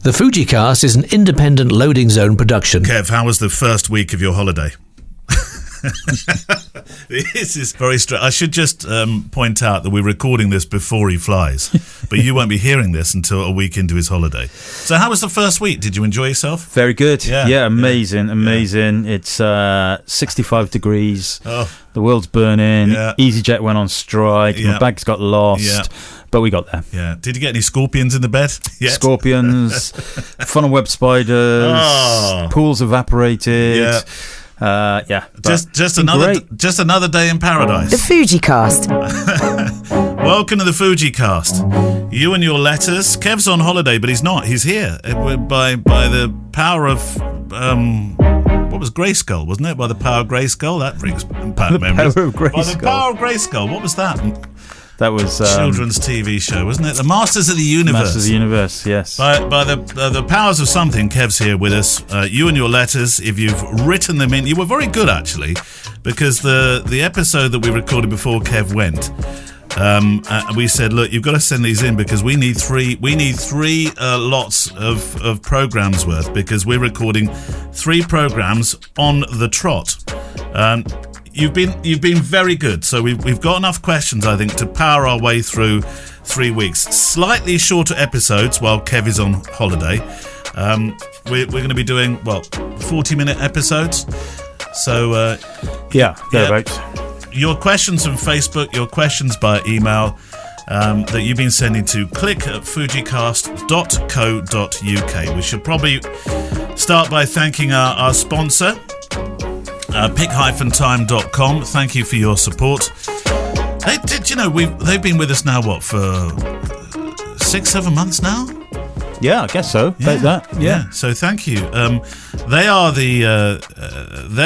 The FujiCast is an independent loading zone production. Kev, how was the first week of your holiday? This is very strange. I should just point out that we're recording this before he flies, but you won't be hearing this until a week into his holiday. So how was the first week? Did you enjoy yourself? Very good. Yeah, amazing. Yeah. It's 65 degrees. Oh. The world's burning. Yeah. EasyJet went on strike. Yeah. My bags got lost. Yeah. But we got there. Yeah. Did you get any scorpions in the bed? Yet? Scorpions, funnel web spiders, pools evaporated. Yeah. Just another day in paradise. The FujiCast. Welcome to the FujiCast. You and your letters. Kev's on holiday, but he's not. He's here by the power of what was Grayskull, wasn't it? By the power of Grayskull. That brings back memories. Power of Grayskull. By the power of Grayskull. What was that? That was children's TV show, wasn't it? The Masters of the Universe. Masters of the Universe, yes. By the powers of something, Kev's here with us. You and your letters, if you've written them in, you were very good actually, because the episode that we recorded before Kev went, we said, look, you've got to send these in because we need three lots of programs worth, because we're recording 3 programs on the trot. You've been very good, so we've got enough questions, I think, to power our way through 3 weeks. Slightly shorter episodes while Kev is on holiday. We're going to be doing 40-minute episodes. So thereabouts. Your questions from Facebook, your questions by email that you've been sending to click@fujicast.co.uk. We should probably start by thanking our sponsor. pick-time.com. Thank you for your support. They've been with us now for 6-7 months now. Yeah, I guess so. Yeah. Like that. Yeah. So thank you. They are they're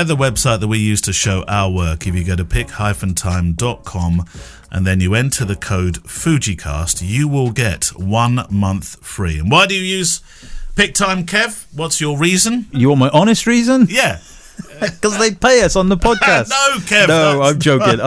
the website that we use to show our work. If you go to pick-time.com and then you enter the code FujiCast, you will get 1 month free. And why do you use PickTime, Kev? What's your reason? You want my honest reason? Yeah. Because they pay us on the podcast. No, Kev. No, I'm joking.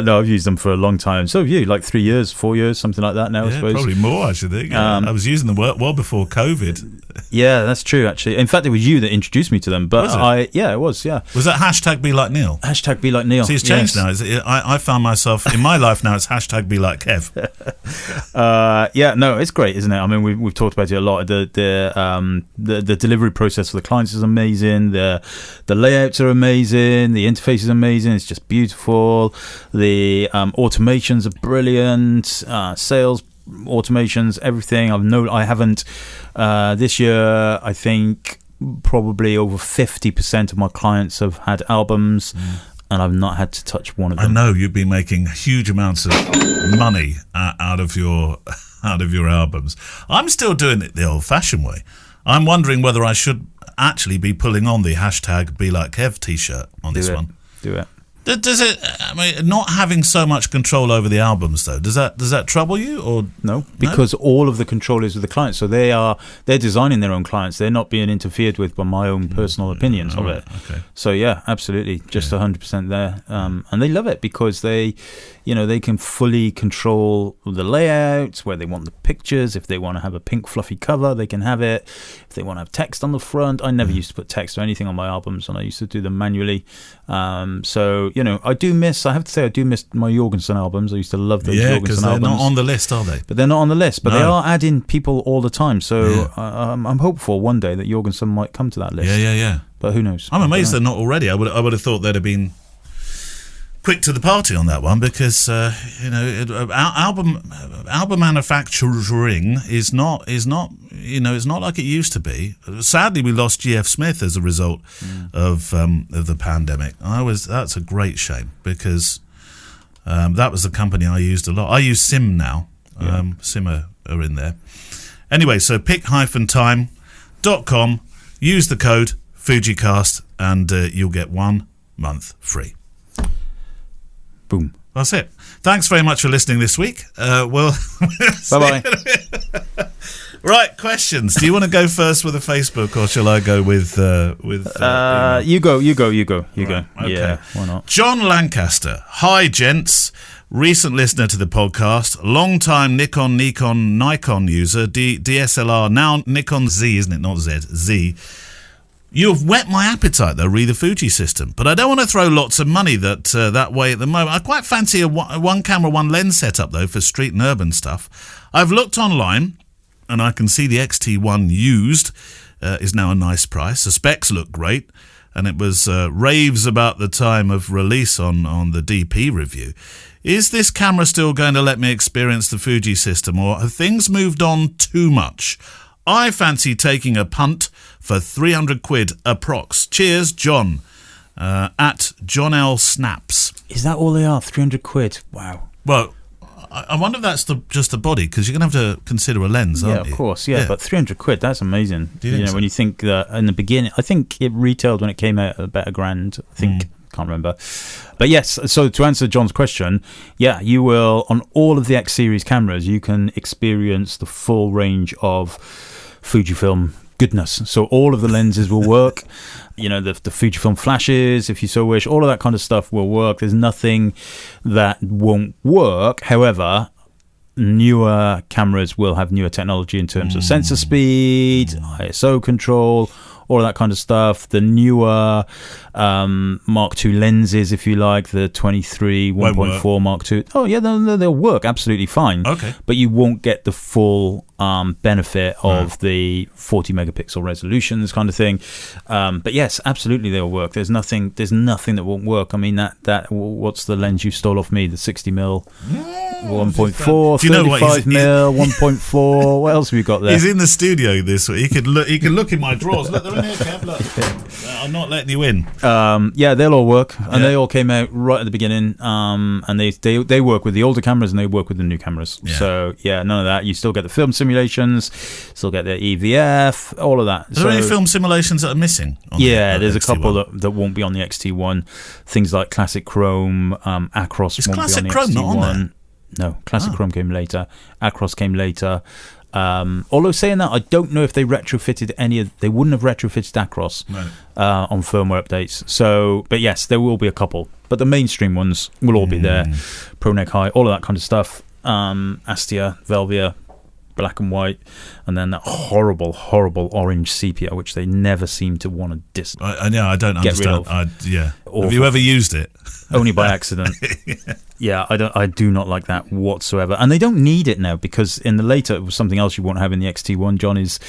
No, I've used them for a long time. So have you, like 3 years, 4 years, something like that now, I suppose. Probably more, I should think. I was using them well before COVID. Yeah, that's true, actually. In fact, it was you that introduced me to them. But Was it? it was, yeah. Was that hashtag Be Like Neil? Hashtag Be Like Neil. See, it's changed now. I found myself, in my life now, it's hashtag Be Like Kev. No, it's great, isn't it? I mean, we've talked about it a lot. The delivery process for the clients is amazing. The layouts are amazing. The interface is amazing. It's just beautiful. The automations are brilliant. Sales automations, everything. I haven't this year. I think probably over 50% of my clients have had albums, and I've not had to touch one of them. I know you've been making huge amounts of money out of your albums. I'm still doing it the old-fashioned way. I'm wondering whether I should actually be pulling on the hashtag Be Like Kev t-shirt on this one. Do it. Does it? I mean, not having so much control over the albums, though, does that trouble you, or no? Because all of the control is with the clients, so they're designing their own clients. They're not being interfered with by my own personal opinions of it. Okay. So yeah, absolutely, just 100% there, and they love it because they can fully control the layouts, where they want the pictures. If they want to have a pink fluffy cover, they can have it. If they want to have text on the front, I never used to put text or anything on my albums, and I used to do them manually. So I have to say I do miss my Jorgensen albums. I used to love those Jorgensen albums. Yeah, because they're not on the list, are they? But they're not on the list. But No. they are adding people all the time. So I'm hopeful one day that Jorgensen might come to that list. Yeah. But who knows? I'm amazed they're not already. I would have thought they'd have been quick to the party on that one, because album manufacturing is not it's not like it used to be. Sadly, we lost GF Smith as a result of the pandemic. That's a great shame, because that was the company I used a lot. I use Sim now. Sim are in there. Anyway, so pick-time.com, use the code FujiCast, and you'll get 1 month free. Boom. That's it. Thanks very much for listening this week. We'll Bye-bye. Right, questions. Do you want to go first with the Facebook, or shall I go with you go. Right, okay. Yeah, why not? John Lancaster. Hi, gents. recent listener to the podcast, long-time Nikon user, DSLR, now Nikon Z, isn't it? Not Z, Z. You have whet my appetite, though, re the Fuji system. But I don't want to throw lots of money that way at the moment. I quite fancy a one camera, one lens setup, though, for street and urban stuff. I've looked online, and I can see the X-T1 used is now a nice price. The specs look great, and it was raves about the time of release on the DP review. Is this camera still going to let me experience the Fuji system, or have things moved on too much? I fancy taking a punt for 300 quid approx. Cheers, John. At John L. Snaps. Is that all they are? 300 quid? Wow. Well, I wonder if that's just the body, because you're going to have to consider a lens, aren't you? Yeah, of course. Yeah, but 300 quid, that's amazing. Do you think so? When you think that in the beginning, I think it retailed when it came out at about $1,000. I think. Can't remember. But yes, so to answer John's question, yeah, you will, on all of the X series cameras, you can experience the full range of Fujifilm goodness. So all of the lenses will work. The Fujifilm flashes, if you so wish, all of that kind of stuff will work. There's nothing that won't work. However, newer cameras will have newer technology in terms of sensor speed, ISO control, all of that kind of stuff. The newer Mark II lenses, if you like, the 23 1.4 Mark II. Oh yeah, they'll work absolutely fine. Okay, but you won't get the full benefit of the 40 megapixel resolutions kind of thing. But yes, absolutely they'll work. There's nothing that won't work. I mean, that what's the lens you stole off me? The 60mm, 1.4, 35mm, 1.4. What else have you got there? He's in the studio this week. He can look in my drawers. Look, they're in here, Kev. Look. I'm not letting you in. Yeah, they'll all work, and they all came out right at the beginning. And they work with the older cameras and they work with the new cameras. Yeah. So yeah, none of that. You still get the film simulations, still get the EVF, all of that. Are there any film simulations that are missing? There's a couple that won't be on the X-T1. Things like Classic Chrome, Acros won't Classic be on the Chrome X-T1. not on there? No, Classic Chrome came later. Acros came later. Although saying that, I don't know if they retrofitted they wouldn't have retrofitted Acros on firmware updates. So, but yes, there will be a couple. But the mainstream ones will all be there. ProNeg High, all of that kind of stuff. Astia, Velvia, black and white, and then that horrible, horrible orange sepia, which they never seem to want to I don't understand. Awful. Have you ever used it? Only by accident. Yeah, I do not like that whatsoever. And they don't need it now, because in the later, it was something else you won't have in the X-T1, John, is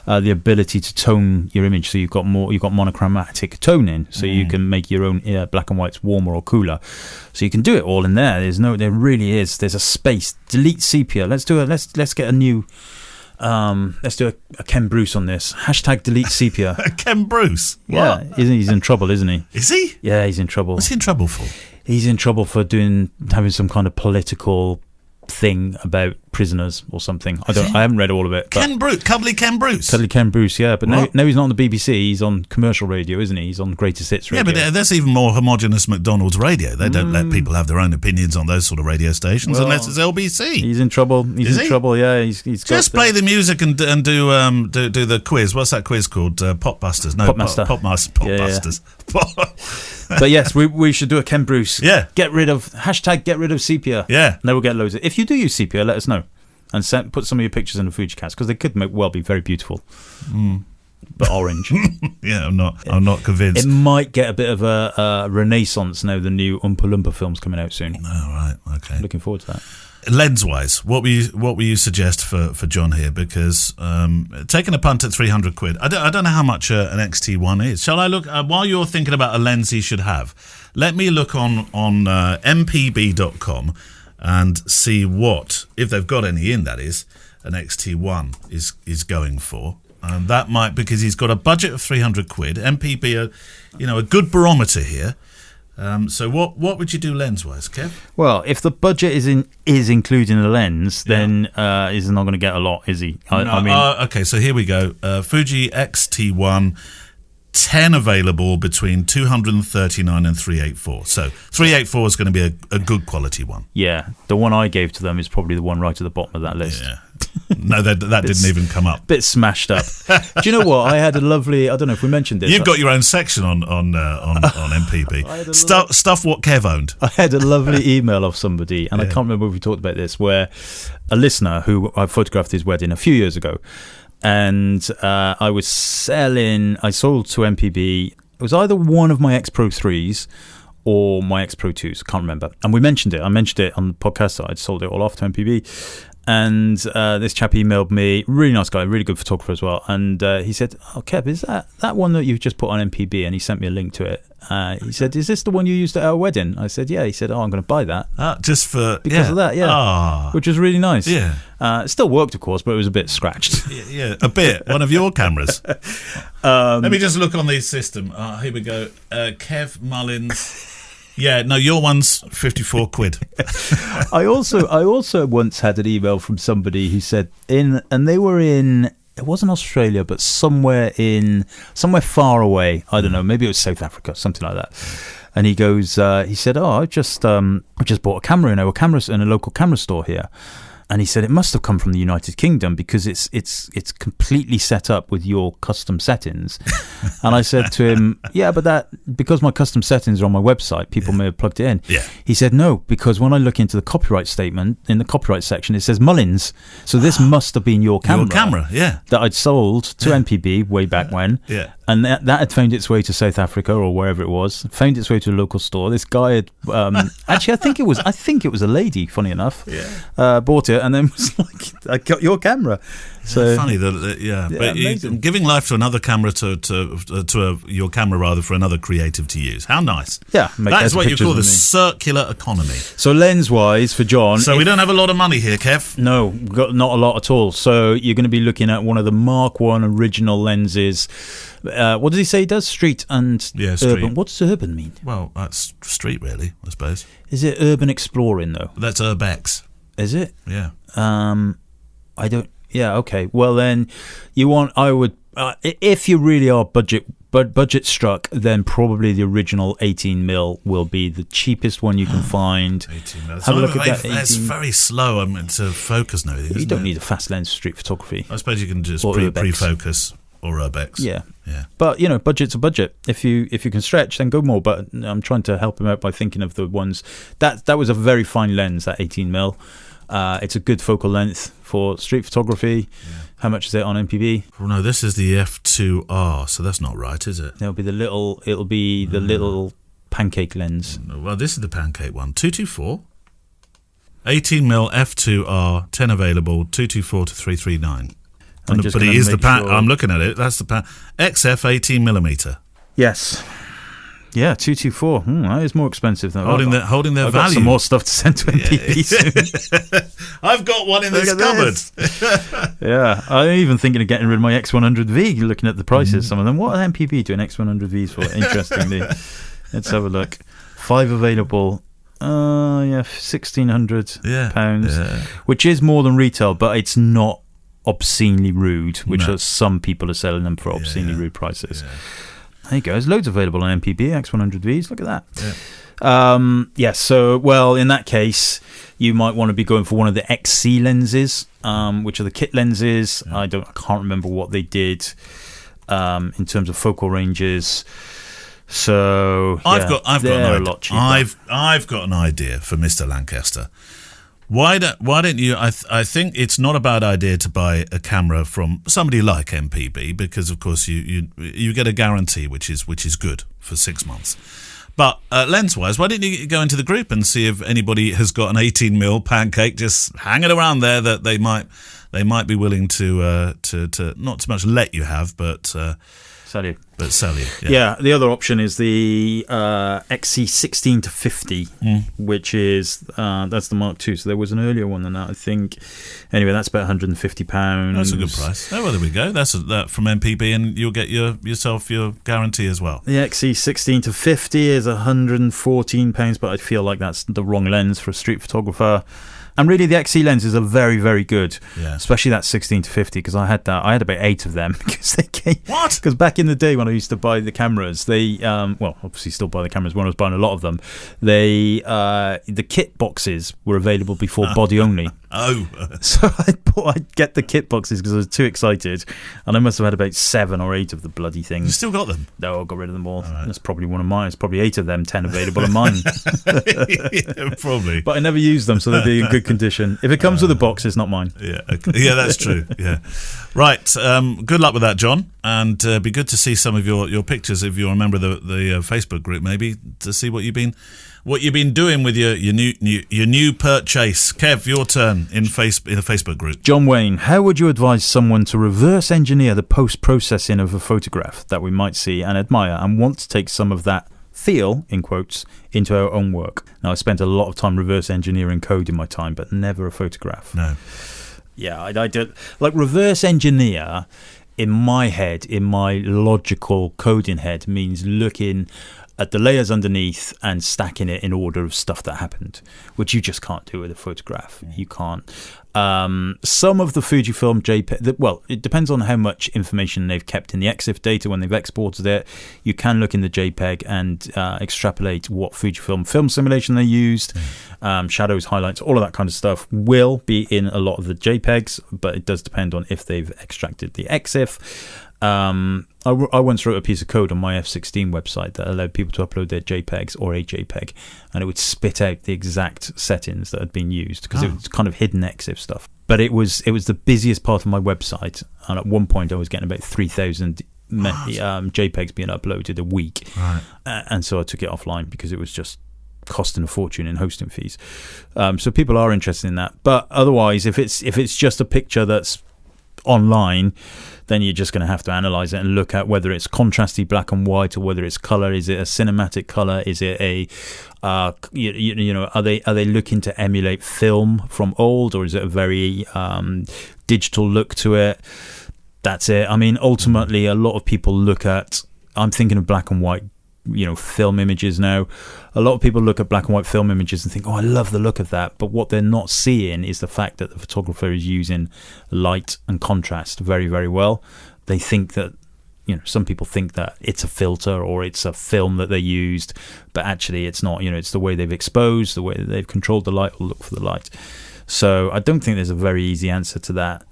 the ability to tone your image. So you've got monochromatic toning, so you can make your own black and whites warmer or cooler. So you can do it all in there. There really is. There's a space. Delete sepia. Let's get a new. Let's do a Ken Bruce on this. # delete sepia. Ken Bruce? Yeah, he's in trouble, isn't he? Is he? Yeah, he's in trouble. What's he in trouble for? He's in trouble for having some kind of political thing about prisoners or something. I haven't read all of it. Ken Bruce, Cuddly Ken Bruce. Cuddly Ken Bruce, yeah. But now he's not on the BBC. He's on commercial radio, isn't he? He's on Greatest Hits radio. Yeah, but that's even more homogenous McDonald's radio. They don't let people have their own opinions on those sort of radio stations unless it's LBC. He's in trouble. He's in trouble. Yeah, he's just play the music and do the quiz. What's that quiz called? Popbusters. No, Popbusters. Yeah. But yes, we should do a Ken Bruce. Yeah. Get rid of sepia. Yeah. And then we'll get loads of. If you do use sepia, let us know. And put some of your pictures in the Fujicats, because they could well be very beautiful. But orange. Yeah, I'm not convinced. It might get a bit of a renaissance now. The new Oompa Loompa film's coming out soon. Oh, right. Okay. Looking forward to that. Lens-wise, what will you suggest for John here? Because taking a punt at 300 quid, I don't know how much an X-T1 is. Shall I look while you're thinking about a lens he should have? Let me look on mpb.com and see what, if they've got any in, that is, an X-T1 is going for. And that might, because he's got a budget of 300 quid. MPB, a good barometer here. So what would you do lens-wise, Kev? Well, if the budget is including a lens, then he's not going to get a lot, is he? Okay, so here we go. Fuji X-T1, 10 available between 239 and 384. So 384 is going to be a good quality one. Yeah, the one I gave to them is probably the one right at the bottom of that list. Yeah. No, that didn't even come up. Bit smashed up. Do you know what? I had a lovely. I don't know if we mentioned this. You've got your own section on MPB. Stuff what Kev owned. I had a lovely email of somebody, and I can't remember if we talked about this, where a listener who I photographed his wedding a few years ago, and I sold to MPB. It was either one of my X Pro 3s or my X Pro 2s. I can't remember. And we mentioned it. I mentioned it on the podcast. I'd sold it all off to MPB. And this chap emailed me, really nice guy, really good photographer as well. And he said, "Oh, Kev, is that one that you've just put on MPB?" And he sent me a link to it. He said, "Is this the one you used at our wedding?" I said, "Yeah." He said, "Oh, I'm going to buy that." Just because of that, yeah. Oh. Which was really nice. Yeah. It still worked, of course, but it was a bit scratched. Yeah, a bit. One of your cameras. Let me just look on the system. Here we go. Kev Mullins. Yeah, no, your one's 54 quid. I also once had an email from somebody who said and they were in, it wasn't Australia, but somewhere far away. I don't know, maybe it was South Africa, something like that. And he goes, he said, "Oh, I just bought a camera in a local camera store here." And he said it must have come from the United Kingdom because it's completely set up with your custom settings. And I said to him, "Yeah, but because my custom settings are on my website, people may have plugged it in." Yeah. He said, "No, because when I look into the copyright statement, in the copyright section, it says Mullins. So this must have been your camera. Your camera, yeah. That I'd sold to MPB way back when. Yeah. And that had found its way to South Africa or wherever it was, found its way to a local store. This guy had, actually, I think it was a lady, funny enough, bought it and then was like, "I got your camera." So funny that, yeah. But amazing. Giving life to another camera, your camera rather, for another creative to use. How nice. Yeah. That is what you call the circular economy. So lens-wise for John. So we don't have a lot of money here, Kev. No, we've got not a lot at all. So you're going to be looking at one of the Mark 1 original lenses. What does he say he does? Street and street. Urban. What does urban mean? Well, that's street, really, I suppose. Is it urban exploring, though? That's Urbex. Is it? Yeah. I don't... Yeah, okay. Well, then, I would... if you really are budget struck, then probably the original 18mm will be the cheapest one you can find. 18mm. Have a look at that. It's very slow to focus and everything. You don't need a fast lens for street photography. I suppose you can just Or pre-focus or Urbex. Yeah. Yeah. But, budget's a budget. If you can stretch, then go more. But I'm trying to help him out by thinking of the ones... That was a very fine lens, that 18mm. It's a good focal length for street photography. Yeah. How much is it on MPB? Well, no, this is the F2R, so that's not right, is it? It'll be the little pancake lens. Well, this is the pancake one. 224. 18mm F2R, 10 available, 224 to 339. But it is the pan. Sure. I'm looking at it. That's the pan. XF 18mm. Yes. Yeah, 224. That is more expensive though. Holding their value. I've got some more stuff to send to MPB soon. I've got one in this cupboard. Yeah, I'm even thinking of getting rid of my X100V. Looking at the prices, some of them. What are MPB doing X100Vs for? Interestingly, let's have a look. 5 available. 1,600 pounds, which is more than retail, but it's not obscenely rude, which some people are selling them for obscenely rude prices. Yeah. There you go. There's loads available on MPB, X100Vs. Look at that. Yeah. So, well, in that case, you might want to be going for one of the XC lenses, which are the kit lenses. Yeah. I can't remember what they did in terms of focal ranges. So I've got an idea for Mr. Lancaster. Why don't you? I think it's not a bad idea to buy a camera from somebody like MPB because, of course, you get a guarantee, which is good for 6 months. But lens-wise, why don't you go into the group and see if anybody has got an 18mm pancake just hanging around there that they might be willing to not so much let you have, but sell you. But sell you. Yeah. The other option is the XC16 to 50, which is that's the Mark II. So there was an earlier one than that, I think. Anyway, that's about £150. That's a good price. Oh, well, there we go. That's that from MPB, and you'll get yourself your guarantee as well. The XC16 to 50 is £114, but I feel like that's the wrong lens for a street photographer. And really, the XC lenses are very, very good, especially that 16 to 50, because I had about 8 of them because they came. What? Because back in the day when I used to buy the cameras, they obviously still buy the cameras when I was buying a lot of them. The kit boxes were available before body only. Oh. So I'd get the kit boxes because I was too excited, and I must have had about 7 or 8 of the bloody things. You still got them? No, I got rid of them all. Right. That's probably one of mine. It's probably 8 of them, 10 available of mine. Yeah, probably. But I never used them, so they'd be in good condition. If it comes with a box, it's not mine. Yeah, okay. Yeah, that's true. Yeah, right. Good luck with that, John, and be good to see some of your pictures if you're a member of the Facebook group, maybe to see what you've been doing with your new purchase. Kev, your turn in the Facebook group. John Wayne, how would you advise someone to reverse engineer the post-processing of a photograph that we might see and admire and want to take some of that feel, in quotes, into our own work? Now, I spent a lot of time reverse engineering code in my time, but never a photograph. No. Yeah, I did. Like, reverse engineer, in my head, in my logical coding head, means looking at the layers underneath and stacking it in order of stuff that happened, which you just can't do with a photograph. You can't. Some of the Fujifilm JPEG, well, it depends on how much information they've kept in the EXIF data when they've exported it. You can look in the JPEG and extrapolate what Fujifilm film simulation they used. Shadows, highlights, all of that kind of stuff will be in a lot of the JPEGs, but it does depend on if they've extracted the EXIF. I once wrote a piece of code on my F16 website that allowed people to upload their JPEGs or a JPEG, and it would spit out the exact settings that had been used because it was kind of hidden EXIF stuff. But it was the busiest part of my website, and at one point I was getting about 3,000 JPEGs being uploaded a week, right. And so I took it offline because it was just costing a fortune in hosting fees. So people are interested in that, but otherwise, if it's just a picture that's online, then you're just going to have to analyze it and look at whether it's contrasty black and white or whether it's color. Is it a cinematic color? Is it a you know, are they looking to emulate film from old, or is it a very digital look to it? That's it. I mean, ultimately, a lot of people look at, I'm thinking of black and white, you know, film images now. A lot of people look at black and white film images and think, oh, I love the look of that, but what they're not seeing is the fact that the photographer is using light and contrast very, very well. They think that, you know, some people think that it's a filter or it's a film that they used, but actually it's not. You know, it's the way they've exposed, the way that they've controlled the light or look for the light. So I don't think there's a very easy answer to that.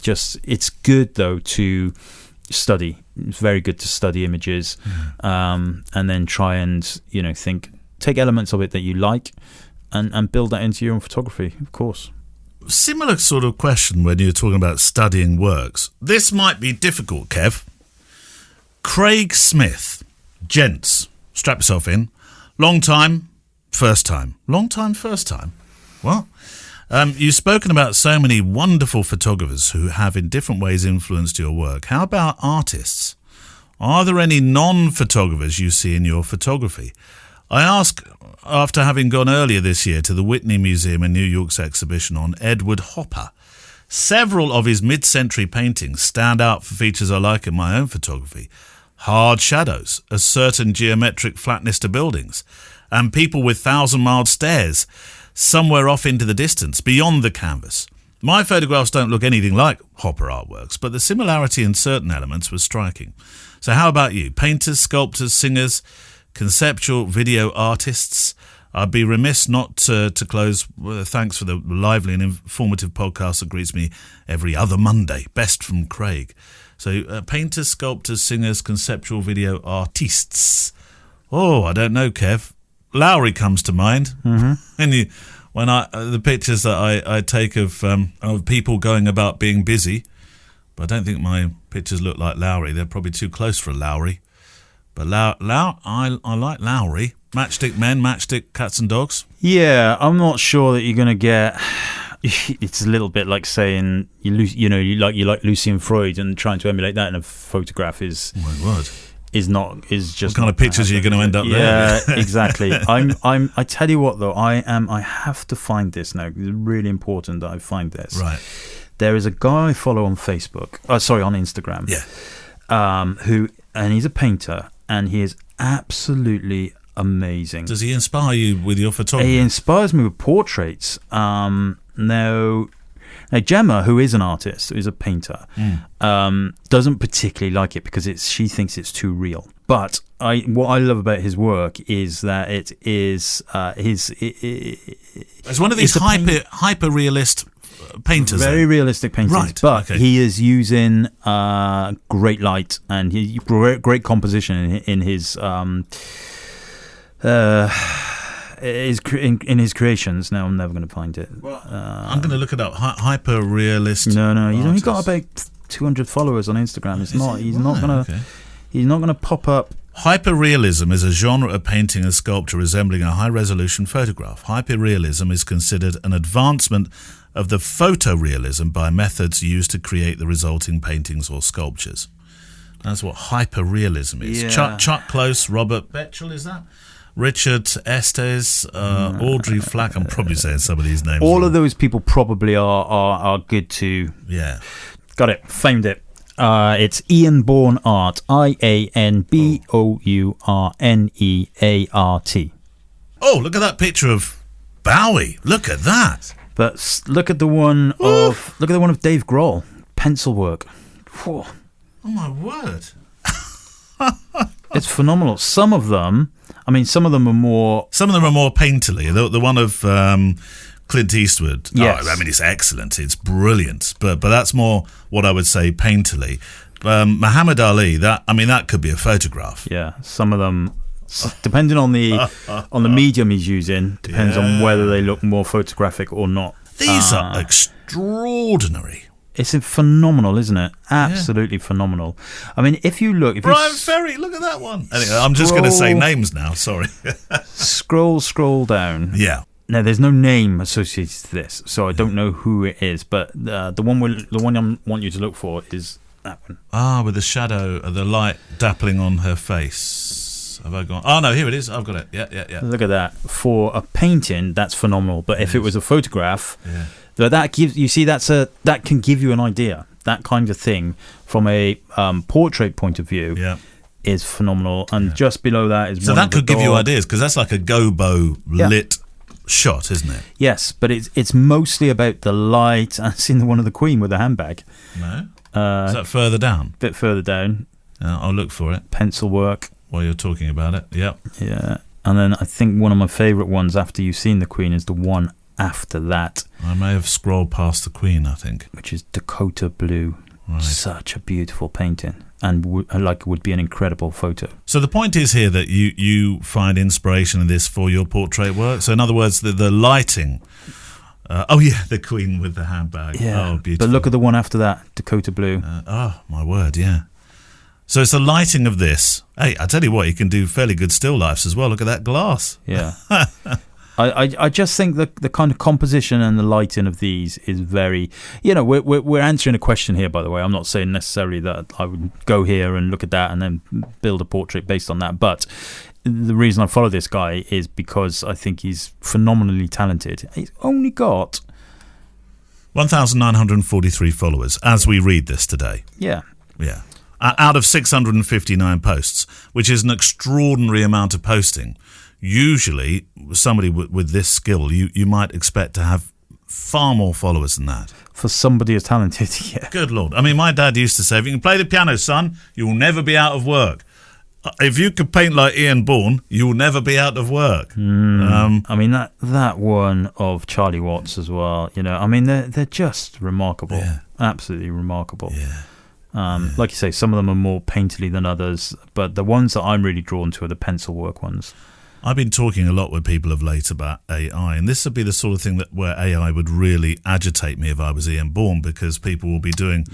Just, it's good though to study. It's very good to study images, and then try and, you know, take elements of it that you like and build that into your own photography, of course. Similar sort of question when you're talking about studying works. This might be difficult, Kev. Craig Smith, gents, strap yourself in. Long time, first time. Long time, first time. What? You've spoken about so many wonderful photographers who have in different ways influenced your work. How about artists? Are there any non-photographers you see in your photography? I ask after having gone earlier this year to the Whitney Museum in New York's exhibition on Edward Hopper. Several of his mid-century paintings stand out for features I like in my own photography. Hard shadows, a certain geometric flatness to buildings, and people with thousand-mile stares somewhere off into the distance, beyond the canvas. My photographs don't look anything like Hopper artworks, but the similarity in certain elements was striking. So how about you? Painters, sculptors, singers, conceptual video artists? I'd be remiss not to close with thanks for the lively and informative podcast that greets me every other Monday. Best from Craig. So painters, sculptors, singers, conceptual video artists. Oh, I don't know, Kev. Lowry comes to mind. And the pictures that I take of people going about being busy, but I don't think my pictures look like Lowry. They're probably too close for a Lowry. But I like Lowry. Matchstick men, matchstick cats and dogs. Yeah, I'm not sure that you're going to get. It's a little bit like saying you like Lucian Freud and trying to emulate that in a photograph is. Oh my word. Is just what kind of pictures are you going to end up there? Yeah, exactly. I tell you what though, I have to find this now. It's really important that I find this. Right. There is a guy I follow on Facebook. On Instagram. Yeah. And he's a painter, and he is absolutely amazing. Does he inspire you with your photography? He inspires me with portraits. Now Now, Gemma, who is an artist, who is a painter, doesn't particularly like it because she thinks it's too real. But what I love about his work is that it is it's one of these hyper-realist painters. Very realistic paintings, right? But he is using great light and great composition in his his creations. Now I'm never going to find it. Well, I'm going to look it up. Hyper-realist. No, he's only got about 200 followers on Instagram. He's not going to pop up. Hyperrealism is a genre of painting and sculpture resembling a high-resolution photograph. Hyperrealism is considered an advancement of the photorealism by methods used to create the resulting paintings or sculptures. That's what hyperrealism is. Yeah. Chuck Close, Robert Betchel, is that? Richard Estes, Audrey Flack. I'm probably saying some of these names All wrong. of those people probably are good to... Yeah. Got it. Found it. It's Ian Bourne Art. IANBOURNEART. Oh, look at that picture of Bowie. Look at that. But look at the one of Dave Grohl. Pencil work. Whew. Oh my word. It's phenomenal. Some of them are more painterly. The one of Clint Eastwood. Yes. Oh, I mean, it's excellent. It's brilliant. But that's more what I would say painterly. Muhammad Ali. That could be a photograph. Yeah. Some of them, depending on the medium he's using, depends on whether they look more photographic or not. These are extraordinary. It's phenomenal, isn't it? Absolutely phenomenal. I mean, Brian Ferry, look at that one. Anyway, I'm just going to say names now. Sorry. Scroll down. Yeah. Now, there's no name associated to this, so I don't know who it is. But the one I want you to look for is that one. With the shadow, the light dappling on her face. Have I gone? Oh no, here it is. I've got it. Yeah. Look at that. For a painting, that's phenomenal. But if it was a photograph, that can give you an idea. That kind of thing from a portrait point of view. Yeah. Is phenomenal, and just below that is so that could give you ideas because that's like a gobo lit shot, isn't it? Yes, but it's mostly about the light. I've seen one of the Queen with a handbag. No, is that further down? Bit further down. I'll look for it. Pencil work while you're talking about it. Yep. Yeah, and then I think one of my favourite ones after you've seen the Queen is the one after that. I may have scrolled past the Queen. I think, which is Dakota Blue. Right. Such a beautiful painting. And would be an incredible photo. So the point is here that you find inspiration in this for your portrait work. So in other words, the lighting. The Queen with the handbag. Yeah. Oh, beautiful. But look at the one after that, Dakota Blue. My word, yeah. So it's the lighting of this. Hey, I tell you what, you can do fairly good still lifes as well. Look at that glass. Yeah. I just think the kind of composition and the lighting of these is very, we're answering a question here, by the way. I'm not saying necessarily that I would go here and look at that and then build a portrait based on that. But the reason I follow this guy is because I think he's phenomenally talented. He's only got 1,943 followers as we read this today. Yeah. Yeah. Out of 659 posts, which is an extraordinary amount of posting. Usually, somebody with this skill, you might expect to have far more followers than that. For somebody as talented, yeah. Good Lord. I mean, my dad used to say, if you can play the piano, son, you will never be out of work. If you could paint like Ian Bourne, you will never be out of work. I mean, that one of Charlie Watts as well, I mean, they're just remarkable. Yeah. Absolutely remarkable. Yeah. Like you say, some of them are more painterly than others, but the ones that I'm really drawn to are the pencil work ones. I've been talking a lot with people of late about AI, and this would be the sort of thing where AI would really agitate me if I was Ian Bourne, because people will be doing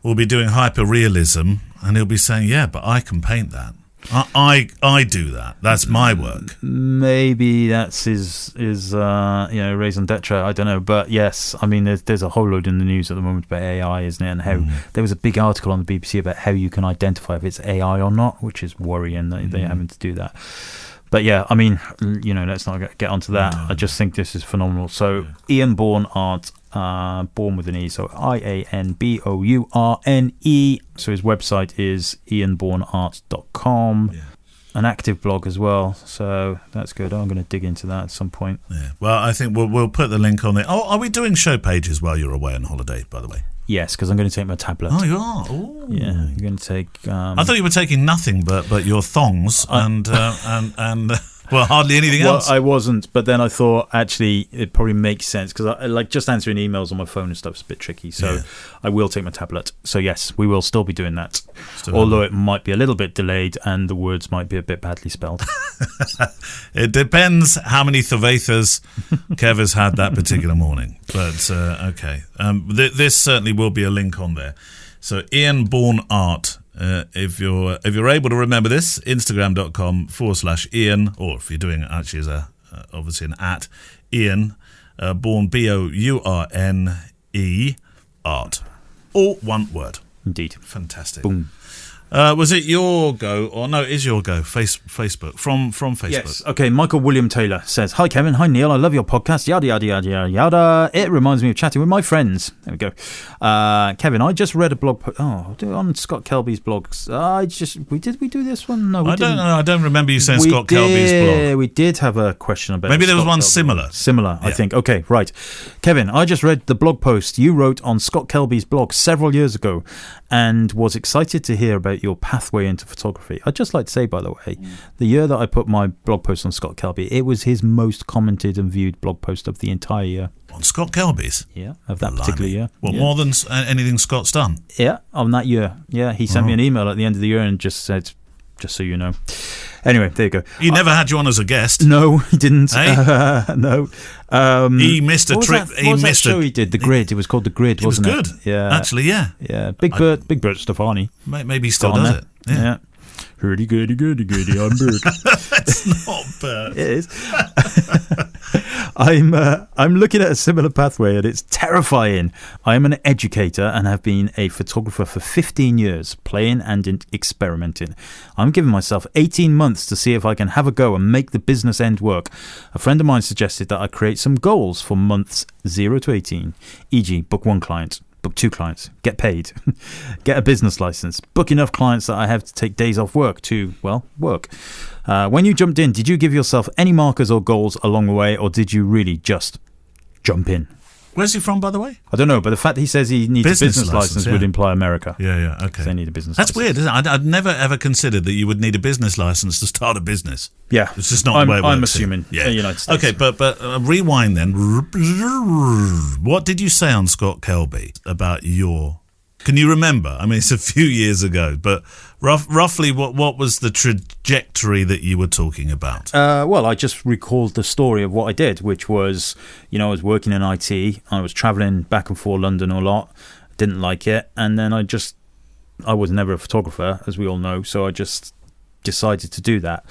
hyper-realism, and he'll be saying, yeah, but I can paint that. I do that. That's my work. Maybe that's his raison d'etre. I don't know, but yes, I mean, there's a whole load in the news at the moment about AI, isn't it? And how there was a big article on the BBC about how you can identify if it's AI or not, which is worrying that they're having to do that. But yeah, I mean, let's not get onto that. I just think this is phenomenal. So Ian Bourne Art, Bourne with an E, so IANBOURNE. So his website is ianbourneart.com. Yeah. an active blog as well, so that's good. I'm going to dig into that at some point. Yeah. Well, I think we'll put the link on there. Oh, are we doing show pages while you're away on holiday, by the way? Yes, because I'm going to take my tablet. Oh, you are? Ooh. Yeah, I'm going to take... I thought you were taking nothing but your thongs and well, hardly anything else. Well, I wasn't, but then I thought, actually, it probably makes sense, because I like just answering emails on my phone and stuff is a bit tricky, so I will take my tablet. So yes, we will still be doing that, although it might be a little bit delayed and the words might be a bit badly spelled. It depends how many cevezas Kev has had that particular morning, but okay. This certainly will be a link on there. So Ian Bourne Art. If you're able to remember this, Instagram.com/Ian, or if you're doing it actually as obviously an @ Ian Bourne Bourne art, all one word. Indeed. Fantastic. Boom. Was it your go, or no, it is your go, Facebook, from Facebook? Yes. Okay, Michael William Taylor says, "Hi Kevin, hi Neil, I love your podcast, yada yada yada yada yada. It reminds me of chatting with my friends." There we go. Kevin, I just read a blog post on Scott Kelby's blogs. Did we do this one? No, we didn't. Don't know. I don't remember you saying Scott Kelby's blog. We did have a question about maybe there was Scott one Kelby. similar, I think. Okay, right. Kevin, I just read the blog post you wrote on Scott Kelby's blog several years ago and was excited to hear about your pathway into photography. I'd just like to say, by the way, the year that I put my blog post on Scott Kelby, it was his most commented and viewed blog post of the entire year. On Scott Kelby's? Yeah, of that particular year. Well, more than anything Scott's done? Yeah, on that year. Yeah, he sent me an email at the end of the year and just said, just so you know. Anyway, there you go. He never had you on as a guest. No, he didn't. Hey? No. He missed a trick. What was that show he did? The Grid. It was called The Grid, wasn't it? It was good. Yeah. Actually, yeah. Yeah. Big Bert Stefani. Maybe he still does it. Yeah. Hurdy gurdy gurdy gurdy, I'm Bert. That's not Bert. It is. I'm looking at a similar pathway and it's terrifying. I am an educator and have been a photographer for 15 years, playing and experimenting. I'm giving myself 18 months to see if I can have a go and make the business end work. A friend of mine suggested that I create some goals for months 0 to 18, e.g. book 1 client. Book 2 clients, get paid, get a business license, book enough clients that I have to take days off work to, well, work. When you jumped in, did you give yourself any markers or goals along the way, or did you really just jump in? Where's he from, by the way? I don't know, but the fact that he says he needs a business license would imply America. Yeah, okay. They need a business license. That's weird, isn't it? I'd never ever considered that you would need a business license to start a business. Yeah. It's just not the way it works. I'm assuming in the United States. Okay, but rewind then. What did you say on Scott Kelby about your... Can you remember? I mean, it's a few years ago, but roughly what was the trajectory that you were talking about? Well, I just recalled the story of what I did, which was, I was working in IT. I was travelling back and forth London a lot. Didn't like it. And then I was never a photographer, as we all know, so I just decided to do that.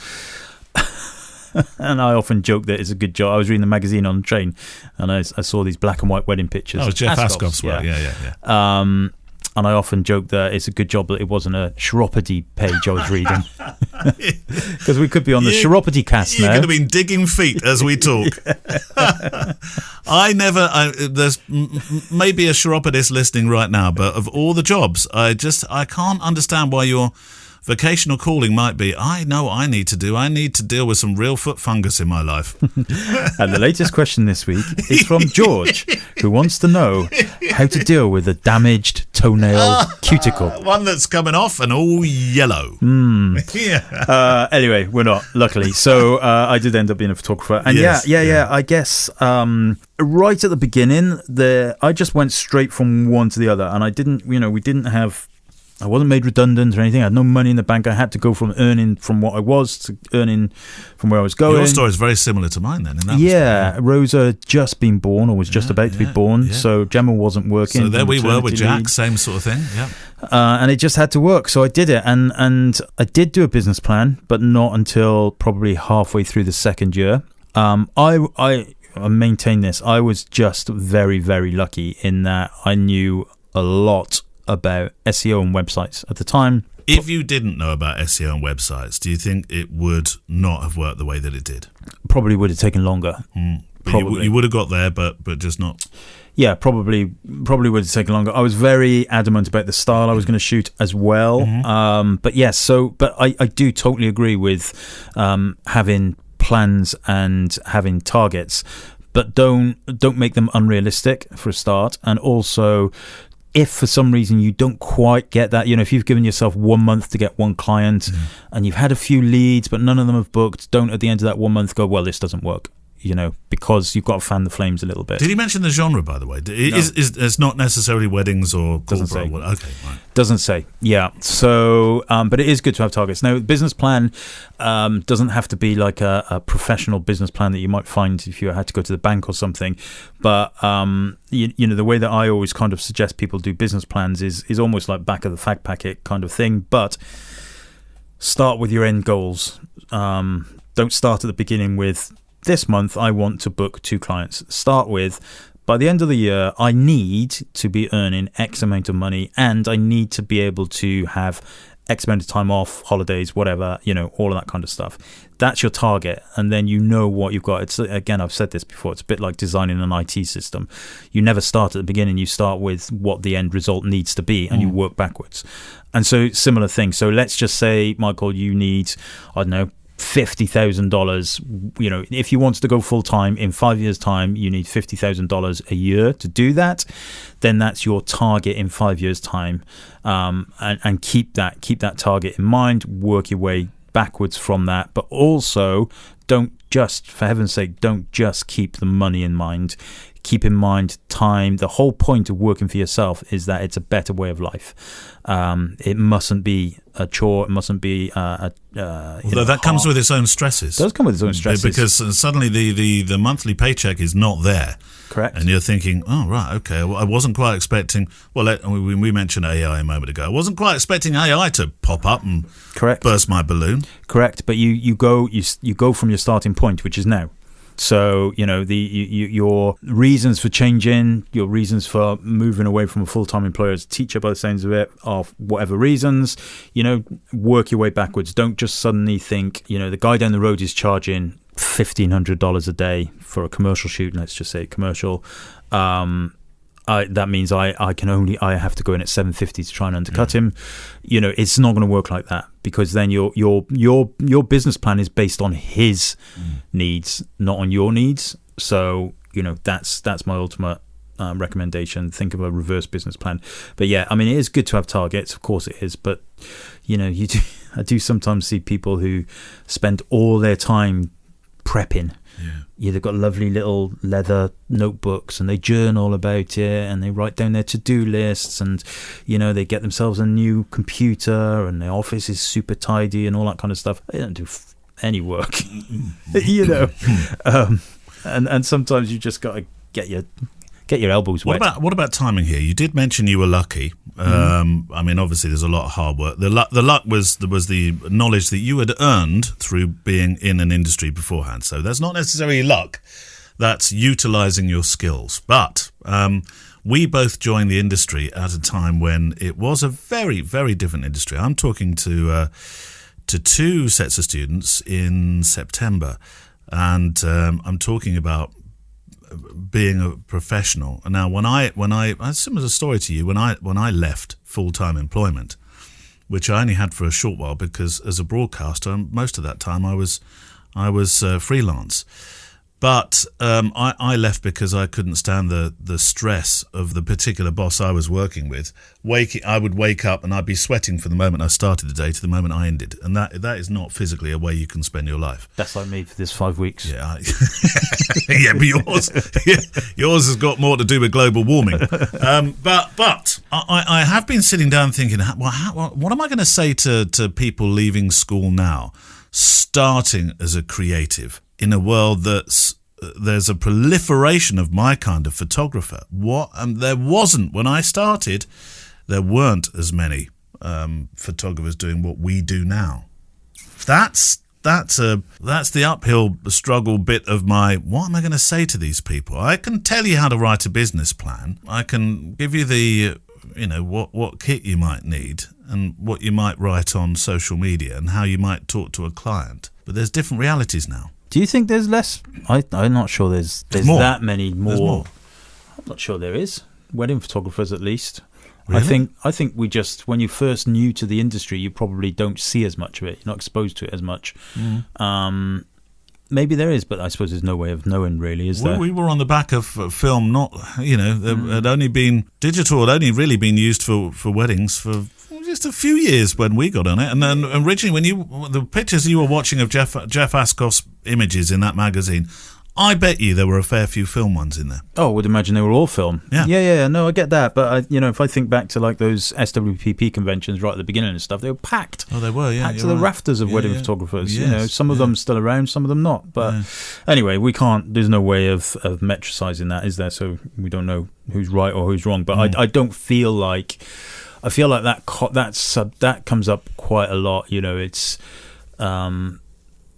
And I often joke that it's a good job. I was reading the magazine on the train and I saw these black and white wedding pictures. Oh, Jeff Ascoff's work. Yeah. And I often joke that it's a good job that it wasn't a chiropody page I was reading. Because we could be on the chiropody cast now. You're going to be digging feet as we talk. There's maybe a chiropodist listening right now, but of all the jobs, I can't understand why your vocational calling might be, I know I need to deal with some real foot fungus in my life. And the latest question this week is from George, who wants to know how to deal with a damaged toenail cuticle. One that's coming off and all yellow. Yeah. Anyway, we're not, luckily. So I did end up being a photographer. And yeah. I guess right at the beginning, I just went straight from one to the other. And I wasn't made redundant or anything. I had no money in the bank. I had to go from earning from what I was to earning from where I was going. Your story is very similar to mine then. In that respect. Rosa had just been born or was just about to be born. Yeah. So Gemma wasn't working. So there we were with Jack, same sort of thing. Yeah. And it just had to work. So I did it. And I did do a business plan, but not until probably halfway through the second year. I maintain this. I was just very, very lucky in that I knew a lot about SEO and websites at the time. If you didn't know about SEO and websites, do you think it would not have worked the way that it did? Probably would have taken longer. Probably. You would have got there, but just not. Yeah, probably would have taken longer. I was very adamant about the style I was going to shoot as well. But yes, but I do totally agree with having plans and having targets, but don't make them unrealistic for a start. And also, if for some reason you don't quite get that, if you've given yourself 1 month to get one client and you've had a few leads but none of them have booked, don't at the end of that 1 month go, well, this doesn't work. Because you've got to fan the flames a little bit. Did he mention the genre, by the way? No. It's not necessarily weddings or Doesn't say. Okay, right. Doesn't say. Yeah. So, but it is good to have targets. Now, business plan doesn't have to be like a professional business plan that you might find if you had to go to the bank or something. But the way that I always kind of suggest people do business plans is almost like back of the fag packet kind of thing. But start with your end goals. Don't start at the beginning with, this month I want to book 2 clients. Start with, by the end of the year, I need to be earning X amount of money and I need to be able to have X amount of time off, holidays, whatever, all of that kind of stuff. That's your target. And then what you've got. It's, again, I've said this before, it's a bit like designing an IT system. You never start at the beginning. You start with what the end result needs to be and you work backwards. And so similar thing. So let's just say, Michael, you need, I don't know, $50,000. If you wanted to go full time in 5 years' time, you need $50,000 a year to do that. Then that's your target in 5 years' time, and keep that target in mind. Work your way backwards from that, but also for heaven's sake, don't just keep the money in mind. Keep in mind time. The whole point of working for yourself is that it's a better way of life. It mustn't be a chore. It mustn't be although that comes with its own stresses. It does come with its own stresses. Because suddenly the monthly paycheck is not there. Correct. And you're thinking, oh, right, okay, I wasn't quite expecting, we mentioned AI a moment ago. I wasn't quite expecting AI to pop up and burst my balloon. Correct. But you go from your starting point, which is now. So, your reasons for changing, your reasons for moving away from a full-time employer as a teacher, by the sounds of it, are whatever reasons, work your way backwards. Don't just suddenly think, the guy down the road is charging $1,500 a day for a commercial shoot. Let's just say commercial. That means I have to go in at $750 to try and undercut him. It's not going to work like that, because then your business plan is based on his needs, not on your needs. So that's my ultimate recommendation. Think of a reverse business plan. But yeah, I mean, it is good to have targets, of course it is. But I do sometimes see people who spend all their time prepping. Yeah, they've got lovely little leather notebooks and they journal about it and they write down their to-do lists, and they get themselves a new computer and their office is super tidy and all that kind of stuff. They don't do any work. And sometimes you just got to get your elbows wet. What about timing here? You did mention you were lucky. I mean, obviously, there's a lot of hard work. The luck was the knowledge that you had earned through being in an industry beforehand. So that's not necessarily luck. That's utilising your skills. But we both joined the industry at a time when it was a very, very different industry. I'm talking to 2 sets of students in September, and I'm talking about being a professional. Now, when I similar story to you, when I left full-time employment, which I only had for a short while, because as a broadcaster, most of that time I was freelance. But I left because I couldn't stand the stress of the particular boss I was working with. I would wake up and I'd be sweating from the moment I started the day to the moment I ended, and that is not physically a way you can spend your life. That's like me for this 5 weeks. Yeah, yeah, but yours has got more to do with global warming. But I have been sitting down thinking, what am I going to say to people leaving school now, starting as a creative in a world there's a proliferation of my kind of photographer. There wasn't when I started. There weren't as many photographers doing what we do now. That's the uphill struggle bit of my. What am I going to say to these people? I can tell you how to write a business plan. I can give you the what kit you might need and what you might write on social media and how you might talk to a client. But there's different realities now. Do you think there's less? I'm not sure there's more. that many more. I'm not sure there is. Wedding photographers, at least. Really? I think we just, when you're first new to the industry, you probably don't see as much of it. You're not exposed to it as much. Maybe there is, but I suppose there's no way of knowing, really, is there? We were on the back of film, not, had only been, digital had only really been used for weddings for just a few years when we got on it. And then originally, the pictures you were watching of Jeff Ascoff's images in that magazine, I bet you there were a fair few film ones in there. Oh, I would imagine they were all film. Yeah. No, I get that. But, if I think back to like those SWPP conventions right at the beginning and stuff, they were packed. Oh, they were, yeah. Packed to the rafters of wedding photographers. Yes, some of them still around, some of them not. But anyway, there's no way of metricizing that, is there? So we don't know who's right or who's wrong. But I don't feel like... I feel like that comes up quite a lot. It's...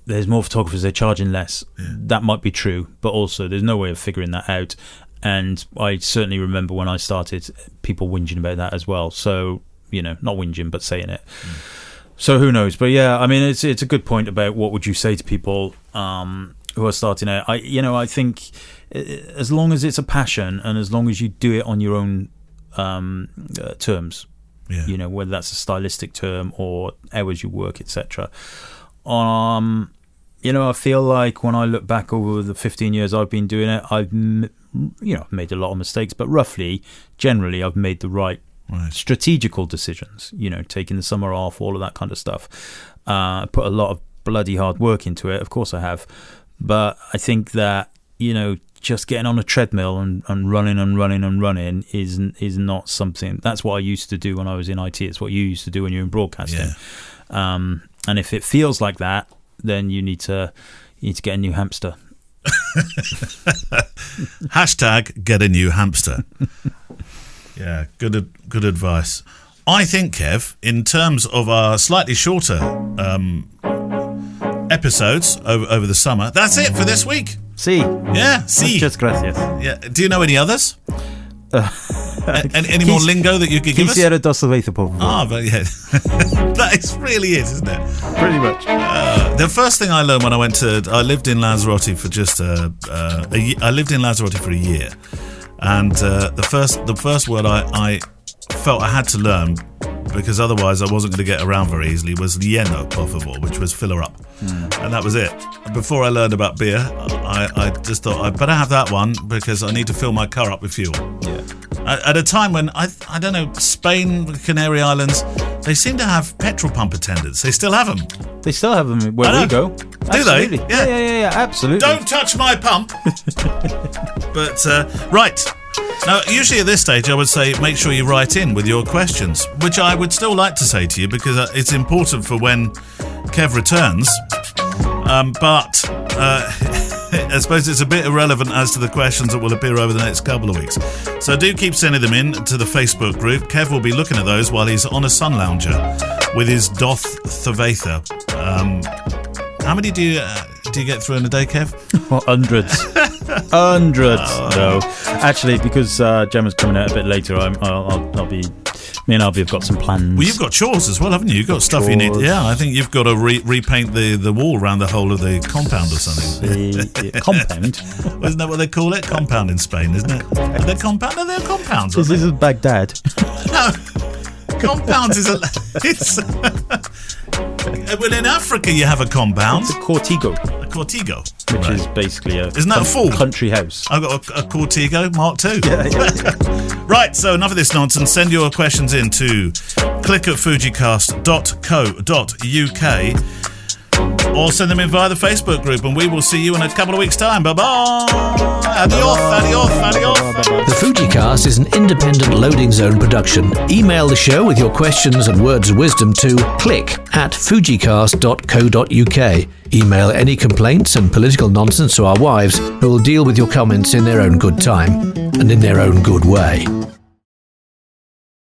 there's more photographers, they're charging less. That might be true, but also there's no way of figuring that out. And I certainly remember when I started, people whinging about that as well. So, not whinging, but saying it. So who knows? But yeah, I mean, it's a good point about what would you say to people who are starting out. I think as long as it's a passion and as long as you do it on your own terms, whether that's a stylistic term or hours you work, etc. I feel like when I look back over the 15 years I've been doing it, I've made a lot of mistakes, but generally I've made the right strategical decisions, taking the summer off, all of that kind of stuff. Put a lot of bloody hard work into it, of course I have, but I think that, just getting on a treadmill and running is not something. That's what I used to do when I was in IT. It's what you used to do when you're in broadcasting. And if it feels like that, then you need to get a new hamster. Hashtag get a new hamster. Yeah, good advice. I think, Kev, in terms of our slightly shorter episodes over the summer, that's it for this week. See. Yeah, see. Muchas gracias. Yeah. Do you know any others? Any more lingo that you could give us? Quisiera dos cervezas, por favor. But yeah. That is really it, isn't it? Pretty much. The first thing I learned when I lived in Lanzarote for just I lived in Lanzarote for a year, and the first word I felt I had to learn, because otherwise I wasn't going to get around very easily, was lleno, por favor, which was fill her up. And that was it. Before I learned about beer, I just thought I'd better have that one because I need to fill my car up with fuel. Yeah. At a time when, I don't know, Spain, the Canary Islands, they seem to have petrol pump attendants. They still have them. They still have them where we go. Do they? Yeah, absolutely. Don't touch my pump. But, right. Now, usually at this stage, I would say make sure you write in with your questions, which I would still like to say to you because it's important for when Kev returns. But I suppose it's a bit irrelevant as to the questions that will appear over the next couple of weeks. So do keep sending them in to the Facebook group. Kev will be looking at those while he's on a sun lounger with his Doth Ceveza. How many do you get through in a day, Kev? Hundreds. No, actually, because Gemma's coming out a bit later, I'll be. Me and Albie have got some plans. Well, you've got chores as well, haven't you? You've got stuff you need. Yeah, I think you've got to repaint the wall around the whole of the compound or something. Compound? Well, isn't that what they call it? Compound in Spain, isn't it? Are they compound? No, they're compounds. This is Baghdad. No, compounds is well, in Africa you have a compound. It's a cortigo. A cortigo. Which is basically isn't that a full country house? I've got a Cortigo Mark II. Yeah. Right, so enough of this nonsense. Send your questions in to click@fujicast.co.uk or send them in via the Facebook group, and we will see you in a couple of weeks' time. Bye-bye. Adios. The Fujicast is an independent loading zone production. Email the show with your questions and words of wisdom to click@fujicast.co.uk. Email any complaints and political nonsense to our wives, who will deal with your comments in their own good time and in their own good way.